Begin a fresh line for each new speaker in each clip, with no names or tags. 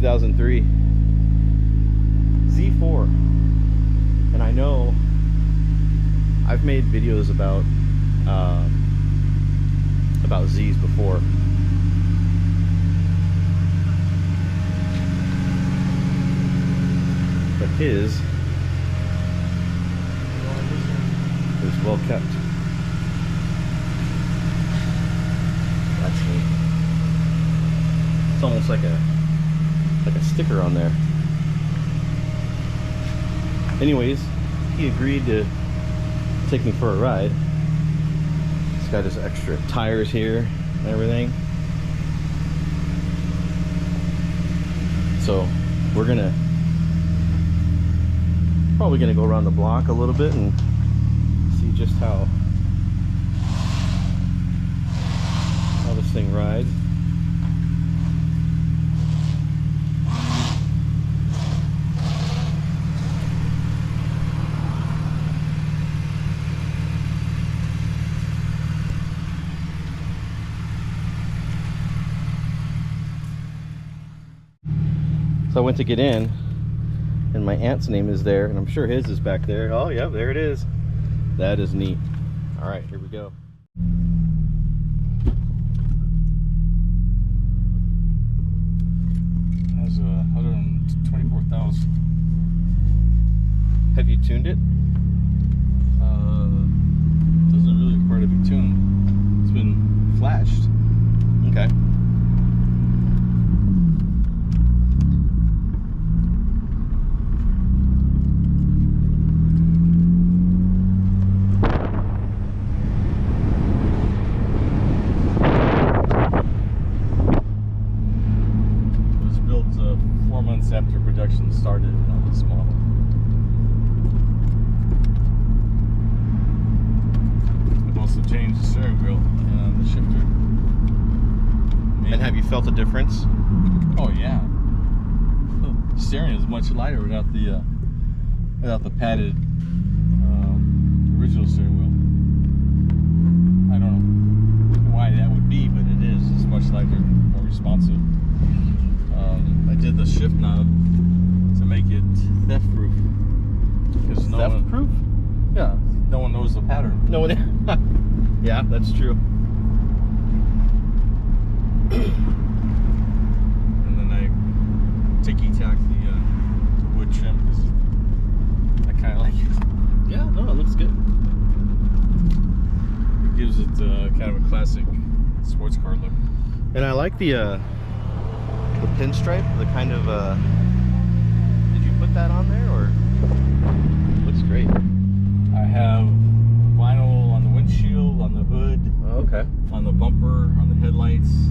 2003 Z4. And I know I've made videos about Z's before. But his is well kept. That's neat. It's almost like a sticker on there. Anyways, he agreed to take me for a ride. It's got his extra tires here and everything. So we're probably gonna go around the block a little bit and see just how this thing rides. So I went to get in, and my aunt's name is there, and I'm sure his is back there. Oh, yeah, there it is. That is neat. All right, here we go.
Has 124,000.
Have you tuned it?
Doesn't really require to be tuned. It's been flashed.
Okay.
After production started on this model. I've also changed the steering wheel and the shifter.
And have you felt a difference?
Oh yeah. The steering is much lighter without the padded original steering wheel. I don't know why that would be, but it is. It's much lighter, more responsive. I did the shift knob to make it theft proof. Because
Theft proof?
Yeah, no one knows the pattern.
No one. Yeah, that's true.
And then I ticky-tack the wood trim because I kind of like it.
Yeah, no, it looks good.
It gives it kind of a classic sports car look.
And I like the pinstripe, the kind of did you put that on there, or looks great?
I have vinyl on the windshield, on the hood,
Oh, okay.
on the bumper, on the headlights.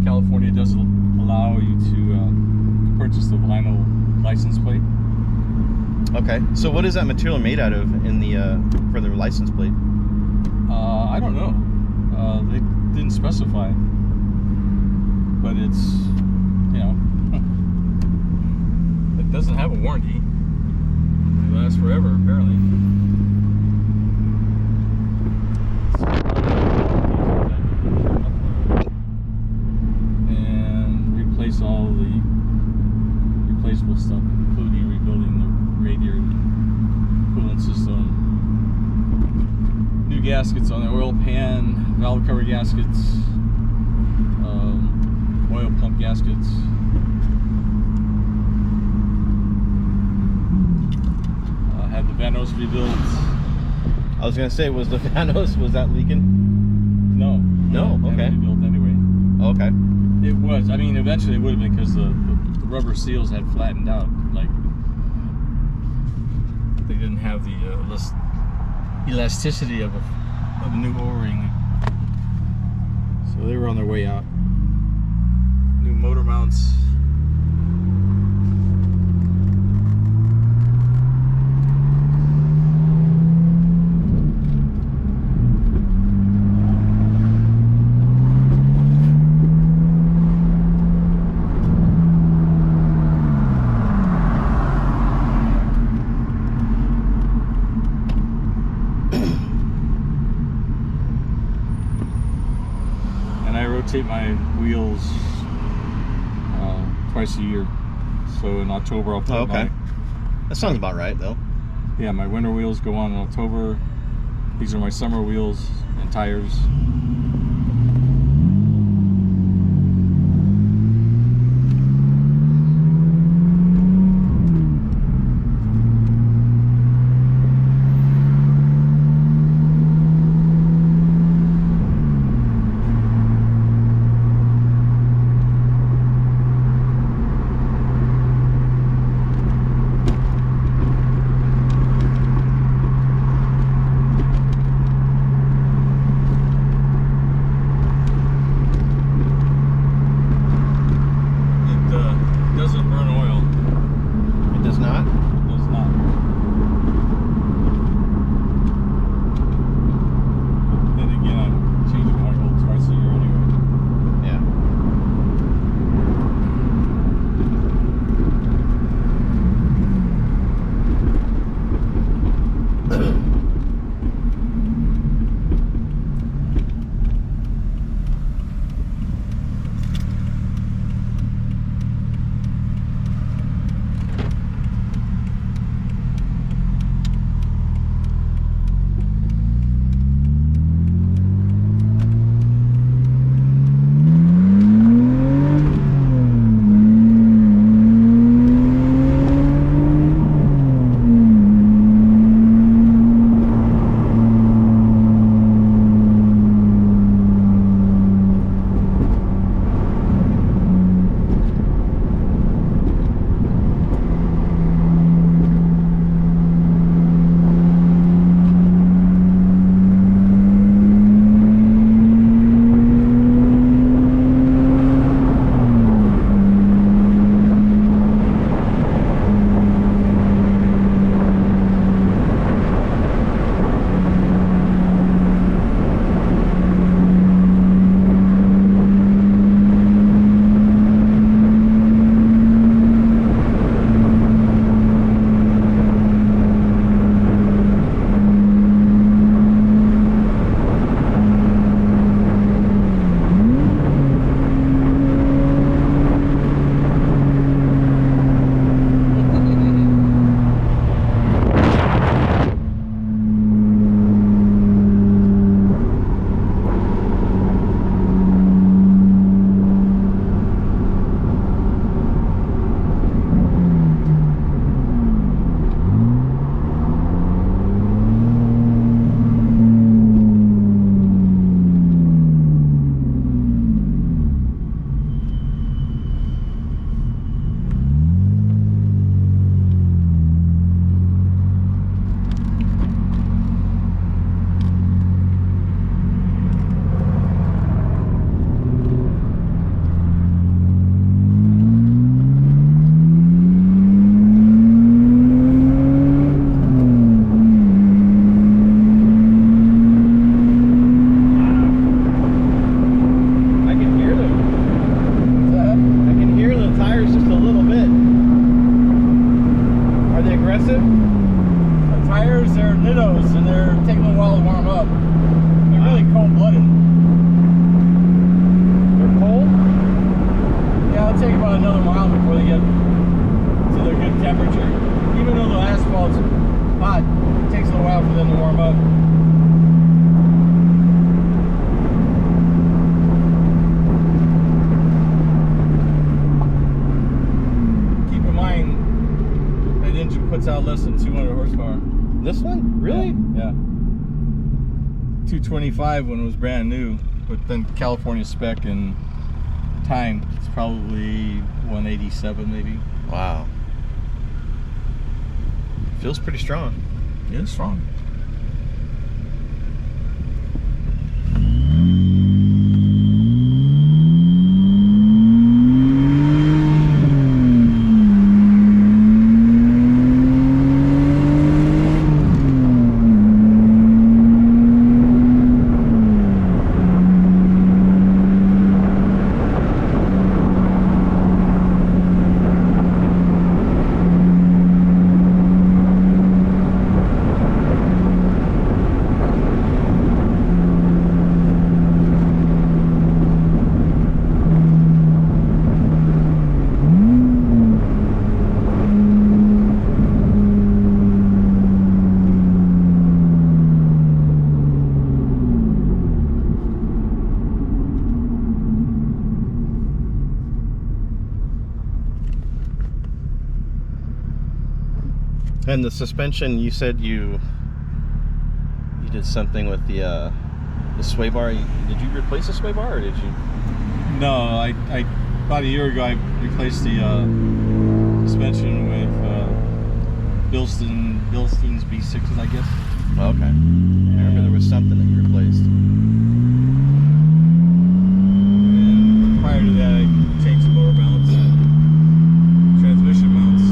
California does allow you to purchase the vinyl license plate.
Okay, so what is that material made out of in the for the license plate?
I don't know. They didn't specify. But it's, you know, it doesn't have a warranty. It lasts forever, apparently. And replace all the replaceable stuff, including rebuilding the radiator, coolant system, new gaskets on the oil pan, valve cover gaskets, oil pump gaskets. Had the Vanos rebuilt.
I was gonna say, was the Vanos, was that leaking?
No.
No, okay.
Rebuilt anyway.
Okay.
It was. I mean, eventually it would have been because the rubber seals had flattened out. Like they didn't have the elasticity of a new O-ring. So they were on their way out. New motor mounts. And I rotate my wheels twice a year. So in October I'll put
okay. That sounds about right though.
Yeah, my winter wheels go on in October. These are my summer wheels and tires. Doesn't burn oil.
It does not?
It does not. But then again, I'm changing my oil twice a year anyway.
Yeah.
Out less than 200 horsepower.
This one? Really?
Yeah. 225 when it was brand new, but then California spec and time, it's probably 187 maybe.
Wow. Feels pretty strong.
Yeah, it's strong.
And the suspension, you said you did something with the sway bar. Did you replace the sway bar, or did you?
No, I about a year ago I replaced the suspension with Bilstein's B6s, I guess.
Oh, okay. I remember there was something that you replaced.
And prior to that, I changed the motor mounts and transmission mounts.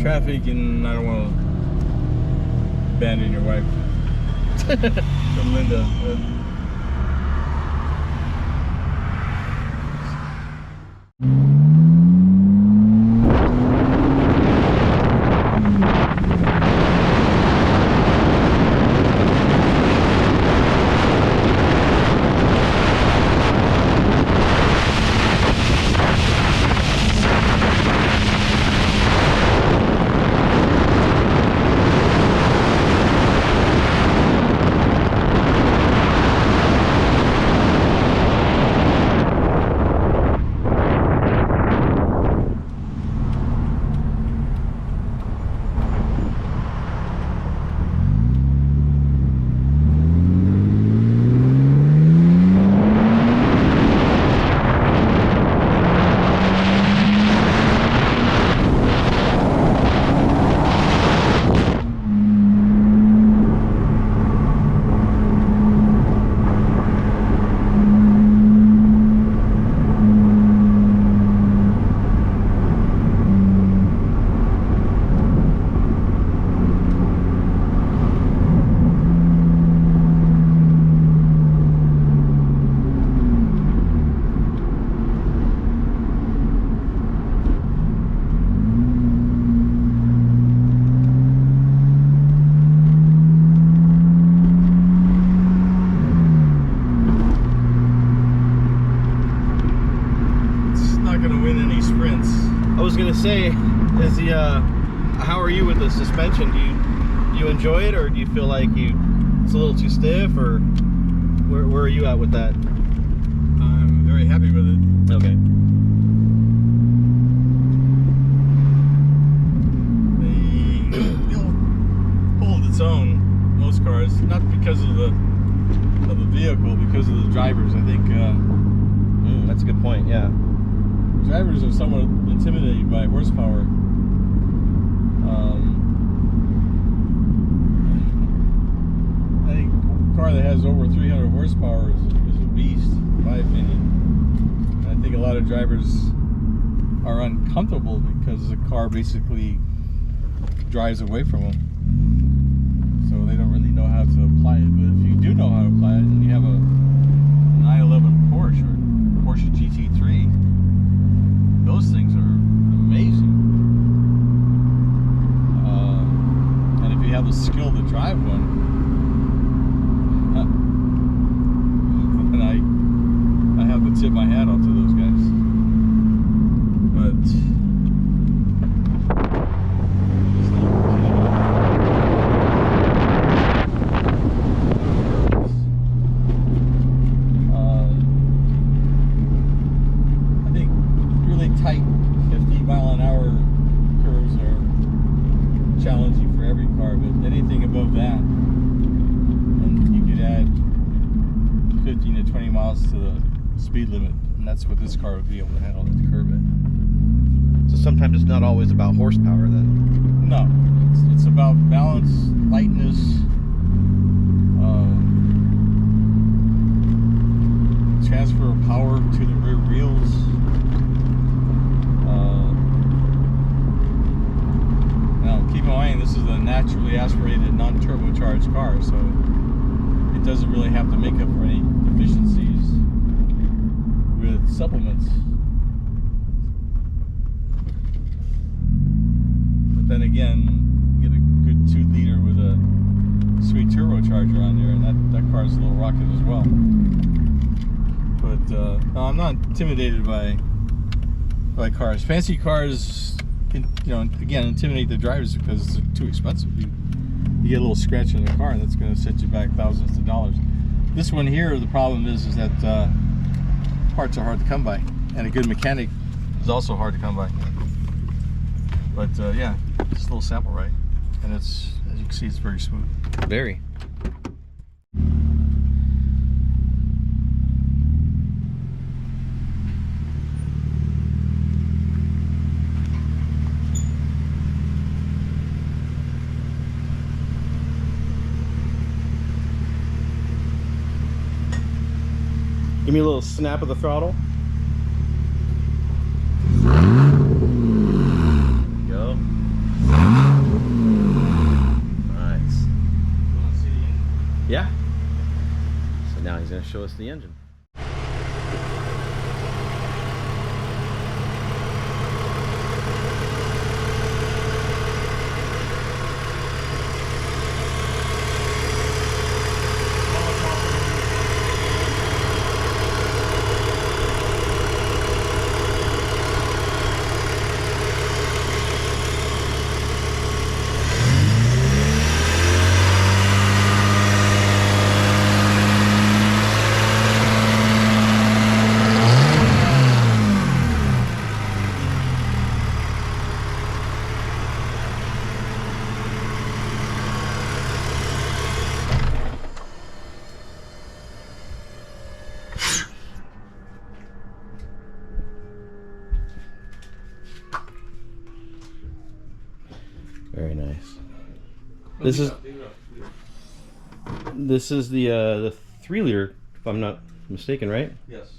Traffic, and I don't want to abandon your wife. From Linda.
I was gonna say, is the how are you with the suspension? Do you enjoy it, or do you feel like it's a little too stiff, or where are you at with that?
I'm very happy with it.
Okay.
It'll hold its own, most cars, not because of the vehicle, because of the drivers. I think
that's a good point. Yeah.
Drivers are somewhat intimidated by horsepower. I think a car that has over 300 horsepower is a beast, in my opinion. And I think a lot of drivers are uncomfortable because the car basically drives away from them. So they don't really know how to apply it. But if you do know how to apply it, and you have a 911 Porsche or Porsche GT3, those things are amazing. And if you have the skill to drive one, then I have to tip my hat off to those guys. But I think really tight 50-mile-an-hour curves are challenging for every car, but anything above that, and you could add 15 to 20 miles to the speed limit, and that's what this car would be able to handle that curve at.
So sometimes it's not always about horsepower then?
No, it's about balance, lightness, transfer of power to the rear wheels. Now, keep in mind, this is a naturally aspirated, non-turbocharged car, so it doesn't really have to make up for any deficiencies with supplements. then again, you get a good 2 liter with a sweet turbocharger on there, and that car's a little rocket as well. But no, I'm not intimidated by cars. Fancy cars, again, intimidate the drivers because they're too expensive. You get a little scratch in the car, and that's going to set you back thousands of dollars. This one here, the problem is that parts are hard to come by, and a good mechanic is also hard to come by. But yeah, it's a little sample ride, and it's, as you can see, it's very smooth.
Very. Give me a little snap of the throttle. Go. Nice.
You want to see the engine?
Yeah. So now he's going to show us the engine. Very nice. This is the 3 liter, if I'm not mistaken, right?
Yes.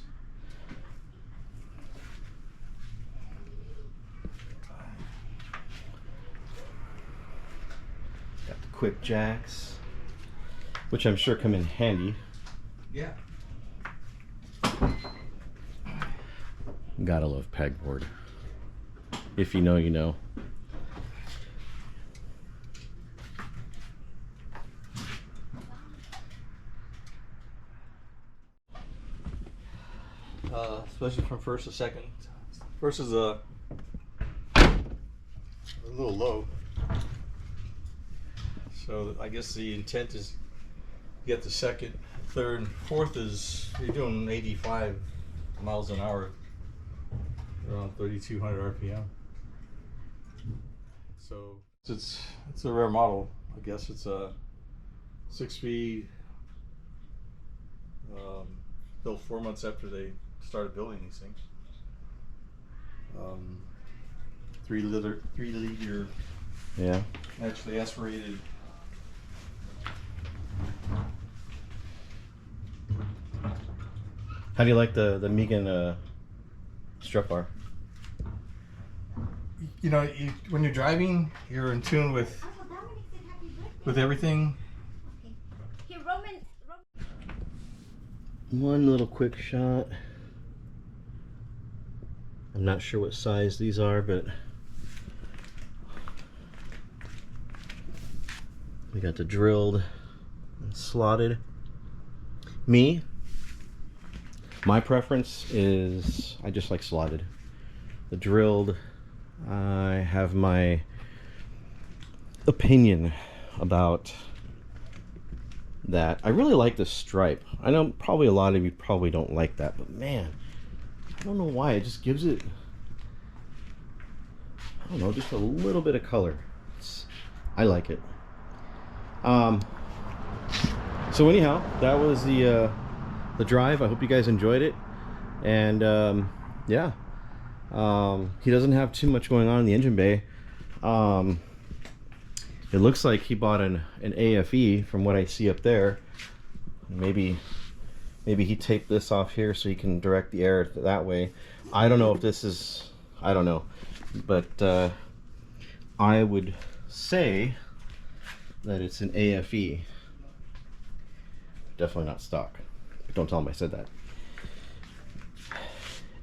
Got the quick jacks, which I'm sure come in handy.
Yeah.
Gotta love pegboard. If you know, you know.
Especially from first to second. First is a little low. So I guess the intent is get the second, third, and fourth is you're doing 85 miles an hour, around 3,200 RPM. So it's a rare model. I guess it's a 6-speed. Built 4 months after they started building these things. 3 liter.
Yeah.
Naturally aspirated.
How do you like the Megan strut bar?
You know, when you're driving, you're in tune with everything.
Here, Roman.
One little quick shot. I'm not sure what size these are, but we got the drilled and slotted. My preference is I just like slotted. The drilled, I have my opinion about that. I really like the stripe. I know probably a lot of you probably don't like that, but man, I don't know why. It just gives it, I don't know, just a little bit of color. I like it. So anyhow, that was the drive. I hope you guys enjoyed it. And yeah, he doesn't have too much going on in the engine bay. It looks like he bought an AFE from what I see up there. Maybe he taped this off here so he can direct the air that way. I don't know if this is, I don't know, but I would say that it's an AFE. Definitely not stock. Don't tell him I said that.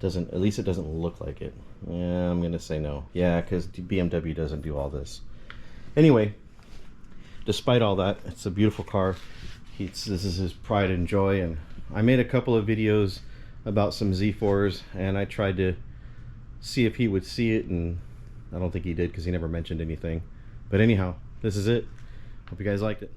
Doesn't, at least it doesn't look like it. Yeah, I'm gonna say no. Yeah, because BMW doesn't do all this. Anyway, despite all that, it's a beautiful car. This is his pride and joy, and I made a couple of videos about some Z4s, and I tried to see if he would see it, and I don't think he did because he never mentioned anything. But anyhow, this is it. Hope you guys liked it.